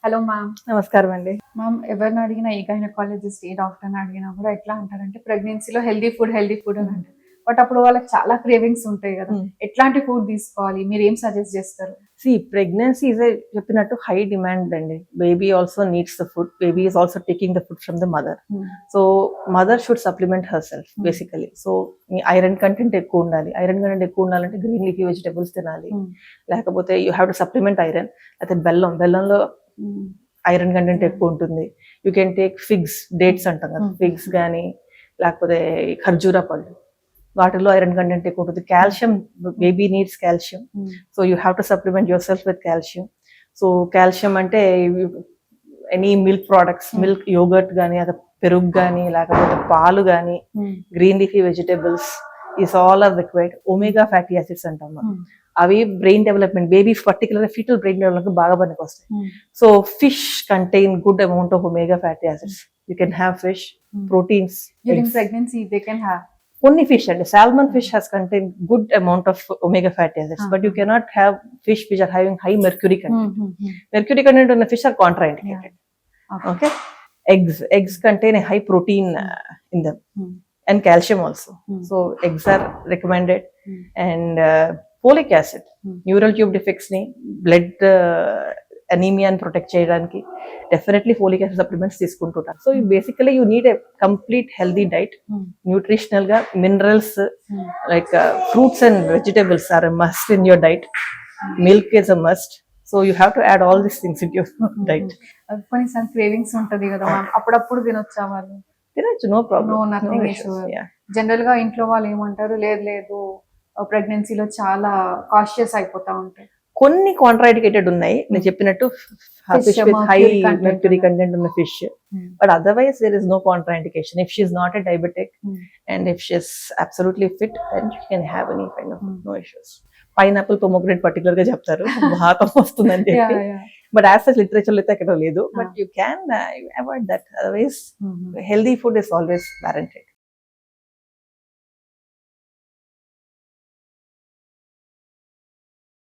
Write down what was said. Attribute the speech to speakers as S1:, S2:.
S1: Hello ma'am.
S2: నమస్కారం అండి.
S1: Ma'am, ఎవరిని అడిగినా ఏ గైనకాలజిస్ట్ ఏ డాక్టర్ని అడిగినా కూడా ఎట్లా అంటారంటే ప్రెగ్నెన్సీలో హెల్దీ ఫుడ్ అని అంటారు. బట్ అప్పుడు వాళ్ళకి చాలా క్రేవింగ్స్ ఉంటాయి కదా, ఎట్లాంటి ఫుడ్ తీసుకోవాలి, మీరు ఏం సజెస్ట్ చేస్తారు?
S2: Pregnancy is చెప్పినట్టు హై డిమాండ్ అండి. Baby also needs the food. Baby is also taking the food from the mother. So mother should supplement her self basically. So iron content ఎక్కువ ఉండాలి. ఐరన్ కంటెంట్ ఎక్కువ ఉండాలంటే green leafy vegetables తినాలి. లేకపోతే you have to supplement iron. అయితే బెల్లంలో iron content ఎక్కువ ఉంటుంది. You can take figs, dates అంటాం కదా, ఫిగ్స్ కానీ లేకపోతే ఖర్జూరా పళ్ళు, వాటిలో ఐరన్ కంటెంట్ ఎక్కువ ఉంటుంది. Calcium, baby needs calcium. So you have to supplement yourself with calcium. So calcium అంటే any milk products, milk yogurt కానీ, అది పెరుగు కానీ, లేకపోతే పాలు కానీ, green leafy vegetables, is all are required. Omega fatty acids అంటాం, అవి brain development, babies particular foetal brain development బాగా పనికి వస్తాయి. So fish contain good amount of omega fatty acids. You can have fish, proteins.
S1: During pregnancy they can have
S2: Only fish, and salmon fish has contained good amount of omega fatty acids, but you cannot have fish which are having high mercury content. Mercury content in the fish are contraindicated. Okay. Eggs contain a high protein in them, and calcium also. So eggs are recommended. And folic acid, neural tube defects ni, blood anemia and protect cheyadaniki definitely folic acid supplements తీసుకుంటుంటారు. So basically you need a complete healthy diet. Nutritional గా minerals like fruits and vegetables are a must in your diet. Milk is a must. So you have to add all these things in your diet.
S1: కొన్నిసార్లు cravings ఉంటది కదా ma'am, అప్పుడప్పుడు తినొచ్చా వాళ్ళు?
S2: తినొచ్చు, no problem.
S1: No nothing issue. General గా ఇంట్లో వాళ్ళు ఏమంటారు, లేదు ప్రెగ్నెన్సీలో చాలా కాషియస్ అయిపోతా ఉంటాయి.
S2: కొన్ని కాంట్రాఇండికేటెడ్ ఉన్నాయి, నేను చెప్పినట్టు fish with high mercury content ఉన్న fish. But otherwise there is no contraindication. If she is not a diabetic and if she is absolutely fit, then you can have any kind of no issues. Pineapple, pomegranate particular గా చెప్తారు వాతం వస్తుందని చెప్పి, but as such literature అయితే ఎక్కడ లేదు. But you can avoid that. Otherwise healthy food is always warranted.